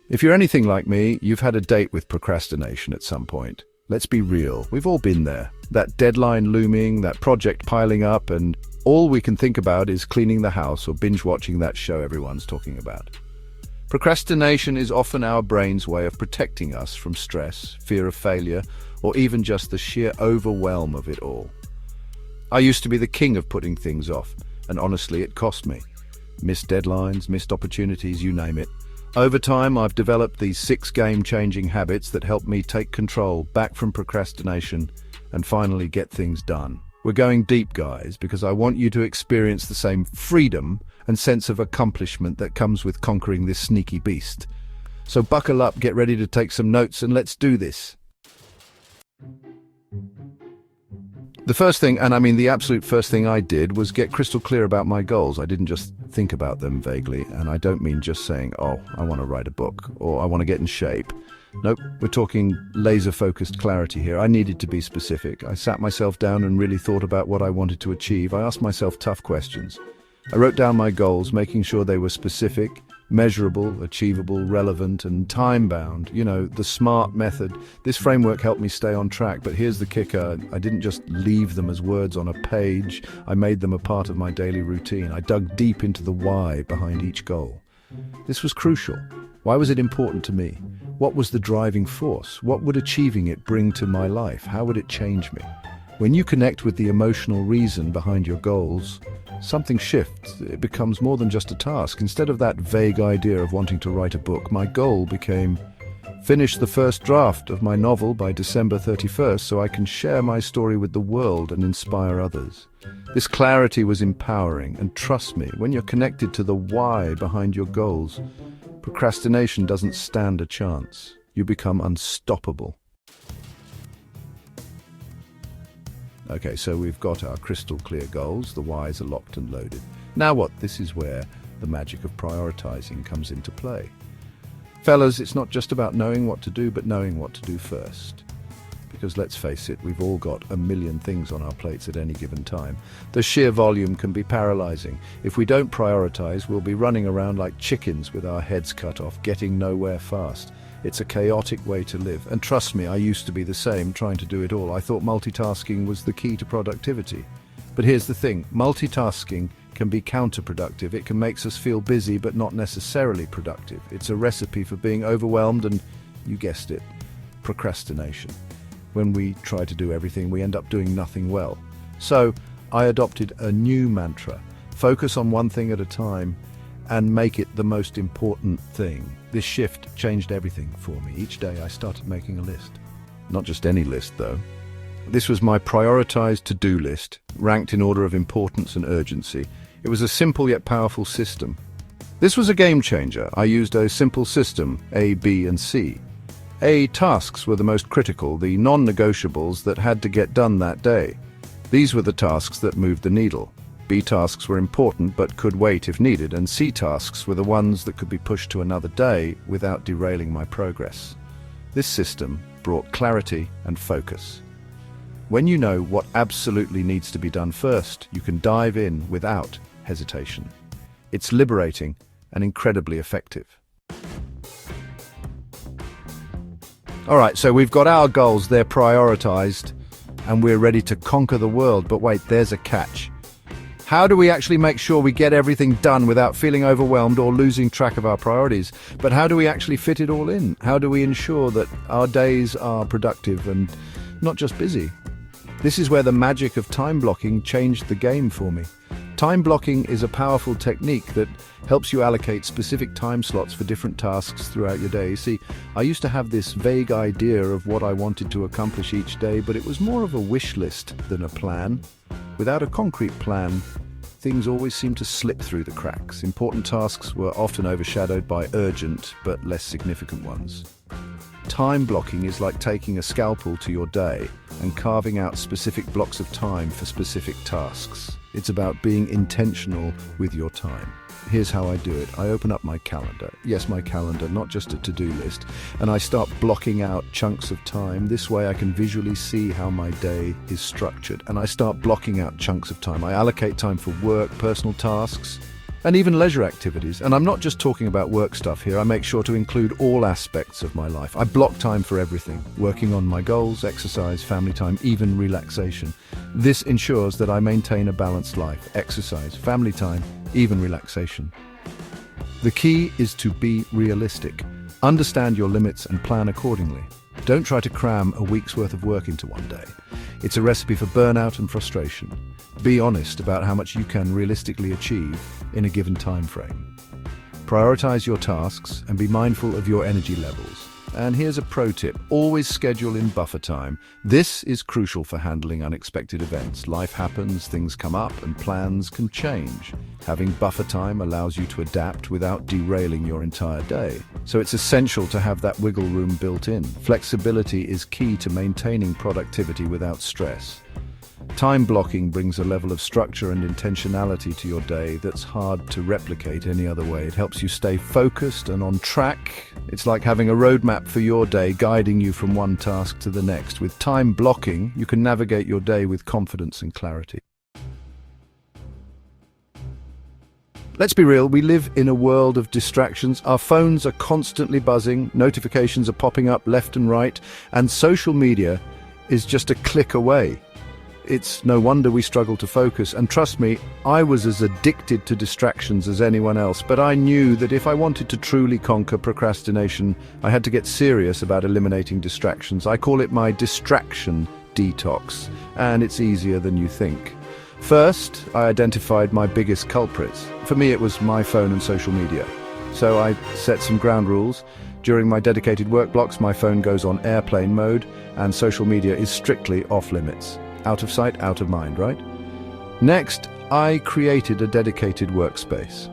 If you're anything like me, you've had a date with procrastination at some point. Let's be real, we've all been there. That deadline looming, that project piling up, and all we can think about is cleaning the house or binge-watching that show everyone's talking about. Procrastination is often our brain's way of protecting us from stress, fear of failure, or even just the sheer overwhelm of it all. I used to be the king of putting things off, and honestly, it cost me. Missed deadlines, missed opportunities, you name it. Over time, I've developed these 6 game-changing habits that help me take control back from procrastination and finally get things done. We're going deep, guys, because I want you to experience the same freedom and sense of accomplishment that comes with conquering this sneaky beast. So buckle up, get ready to take some notes, and let's do this. The first thing, and I mean the absolute first thing I did, was get crystal clear about my goals. I didn't just think about them vaguely, and I don't mean just saying, oh, I want to write a book, or I want to get in shape. Nope, we're talking laser-focused clarity here. I needed to be specific. I sat myself down and really thought about what I wanted to achieve. I asked myself tough questions. I wrote down my goals, making sure they were specific, measurable, achievable, relevant, and time-bound. You know, the SMART method. This framework helped me stay on track, but here's the kicker. I didn't just leave them as words on a page. I made them a part of my daily routine. I dug deep into the why behind each goal. This was crucial. Why was it important to me? What was the driving force? What would achieving it bring to my life? How would it change me? When you connect with the emotional reason behind your goals, something shifts. It becomes more than just a task. Instead of that vague idea of wanting to write a book, my goal became finish the first draft of my novel by December 31st so I can share my story with the world and inspire others. This clarity was empowering, and trust me, when you're connected to the why behind your goals, procrastination doesn't stand a chance. You become unstoppable. Okay, so we've got our crystal clear goals, the whys are locked and loaded. Now what? This is where the magic of prioritizing comes into play. Fellas, it's not just about knowing what to do, but knowing what to do first. Because let's face it, we've all got a million things on our plates at any given time. The sheer volume can be paralyzing. If we don't prioritize, we'll be running around like chickens with our heads cut off, getting nowhere fast. It's a chaotic way to live. And trust me, I used to be the same, trying to do it all. I thought multitasking was the key to productivity. But here's the thing, multitasking can be counterproductive. It can make us feel busy, but not necessarily productive. It's a recipe for being overwhelmed and, you guessed it, procrastination. When we try to do everything, we end up doing nothing well. So I adopted a new mantra: focus on one thing at a time and make it the most important thing. This shift changed everything for me. Each day I started making a list. Not just any list, though. This was my prioritized to-do list, ranked in order of importance and urgency. It was a simple yet powerful system. This was a game changer. I used a simple system, A, B, and C. A, tasks were the most critical, the non-negotiables that had to get done that day. These were the tasks that moved the needle. B tasks were important but could wait if needed, and C tasks were the ones that could be pushed to another day without derailing my progress. This system brought clarity and focus. When you know what absolutely needs to be done first, you can dive in without hesitation. It's liberating and incredibly effective. All right, so we've got our goals, they're prioritized, and we're ready to conquer the world. But wait, there's a catch. How do we actually make sure we get everything done without feeling overwhelmed or losing track of our priorities? But how do we actually fit it all in? How do we ensure that our days are productive and not just busy? This is where the magic of time blocking changed the game for me. Time blocking is a powerful technique that helps you allocate specific time slots for different tasks throughout your day. See, I used to have this vague idea of what I wanted to accomplish each day, but it was more of a wish list than a plan. Without a concrete plan, things always seemed to slip through the cracks. Important tasks were often overshadowed by urgent but less significant ones. Time blocking is like taking a scalpel to your day and carving out specific blocks of time for specific tasks. It's about being intentional with your time. Here's how I do it. I open up my calendar. Yes, my calendar, not just a to-do list. And I start blocking out chunks of time. This way I can visually see how my day is structured. And I start blocking out chunks of time. I allocate time for work, personal tasks, And even leisure activities. And I'm not just talking about work stuff here. I make sure to include all aspects of my life. I block time for everything, working on my goals, exercise, family time, even relaxation. This ensures that I maintain a balanced life, exercise, family time, even relaxation. The key is to be realistic. Understand your limits and plan accordingly. Don't try to cram a week's worth of work into one day. It's a recipe for burnout and frustration. Be honest about how much you can realistically achieve in a given time frame. Prioritize your tasks and be mindful of your energy levels. And here's a pro tip: always schedule in buffer time. This is crucial for handling unexpected events. Life happens, things come up, and plans can change. Having buffer time allows you to adapt without derailing your entire day. So it's essential to have that wiggle room built in. Flexibility is key to maintaining productivity without stress. Time blocking brings a level of structure and intentionality to your day that's hard to replicate any other way. It helps you stay focused and on track. It's like having a roadmap for your day, guiding you from one task to the next. With time blocking, you can navigate your day with confidence and clarity. Let's be real, we live in a world of distractions. Our phones are constantly buzzing, notifications are popping up left and right, and social media is just a click away. It's no wonder we struggle to focus, and trust me, I was as addicted to distractions as anyone else, but I knew that if I wanted to truly conquer procrastination, I had to get serious about eliminating distractions. I call it my distraction detox, and it's easier than you think. First, I identified my biggest culprits. For me, it was my phone and social media. So I set some ground rules. During my dedicated work blocks, my phone goes on airplane mode, and social media is strictly off limits. Out of sight, out of mind, right? Next, I created a dedicated workspace.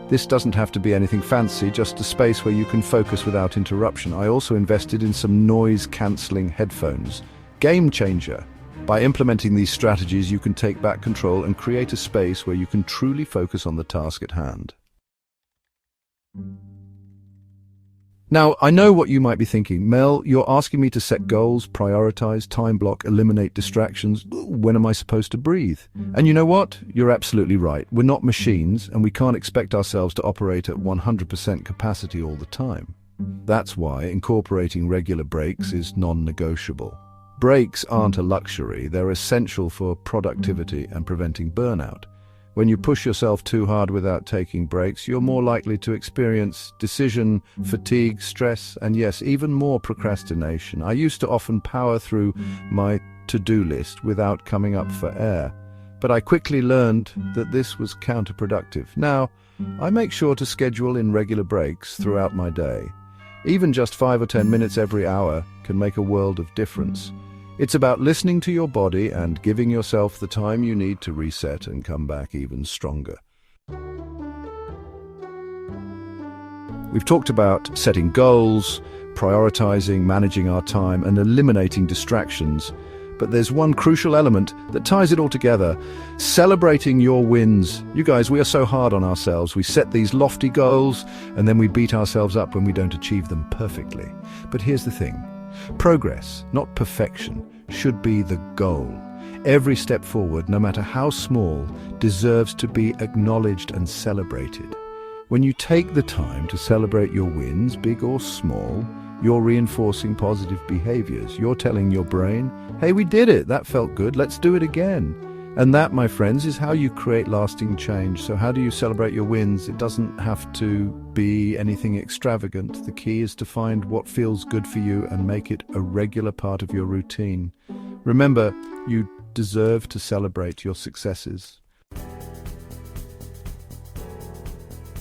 This doesn't have to be anything fancy, just a space where you can focus without interruption. I also invested in some noise-cancelling headphones. Game changer. By implementing these strategies, you can take back control and create a space where you can truly focus on the task at hand. Now, I know what you might be thinking. Mel, you're asking me to set goals, prioritize, time block, eliminate distractions. When am I supposed to breathe? And you know what? You're absolutely right. We're not machines, and we can't expect ourselves to operate at 100% capacity all the time. That's why incorporating regular breaks is non-negotiable. Breaks aren't a luxury. They're essential for productivity and preventing burnout. When you push yourself too hard without taking breaks, you're more likely to experience decision fatigue, stress, and yes, even more procrastination. I used to often power through my to-do list without coming up for air, but I quickly learned that this was counterproductive. Now, I make sure to schedule in regular breaks throughout my day. Even just 5 or 10 minutes every hour can make a world of difference. It's about listening to your body and giving yourself the time you need to reset and come back even stronger. We've talked about setting goals, prioritizing, managing our time, and eliminating distractions. But there's one crucial element that ties it all together: celebrating your wins. You guys, we are so hard on ourselves. We set these lofty goals, and then we beat ourselves up when we don't achieve them perfectly. But here's the thing. Progress, not perfection, should be the goal. Every step forward, no matter how small, deserves to be acknowledged and celebrated. When you take the time to celebrate your wins, big or small, you're reinforcing positive behaviors. You're telling your brain, hey, we did it, that felt good, let's do it again. And that, my friends, is how you create lasting change. So how do you celebrate your wins? It doesn't have to be anything extravagant. The key is to find what feels good for you and make it a regular part of your routine. Remember, you deserve to celebrate your successes.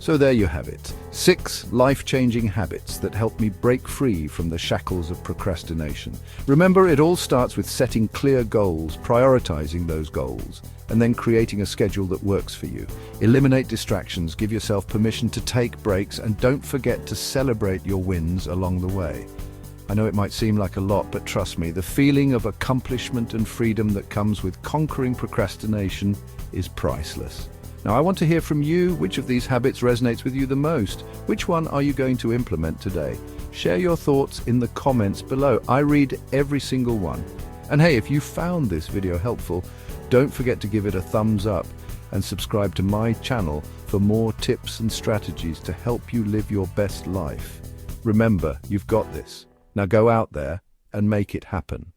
So there you have it. 6 life-changing habits that help me break free from the shackles of procrastination. Remember, it all starts with setting clear goals, prioritizing those goals, and then creating a schedule that works for you. Eliminate distractions, give yourself permission to take breaks, and don't forget to celebrate your wins along the way. I know it might seem like a lot, but trust me, the feeling of accomplishment and freedom that comes with conquering procrastination is priceless. Now, I want to hear from you. Which of these habits resonates with you the most? Which one are you going to implement today? Share your thoughts in the comments below. I read every single one. And hey, if you found this video helpful, don't forget to give it a thumbs up. and subscribe to my channel for more tips and strategies to help you live your best life. Remember, you've got this. Now go out there and make it happen.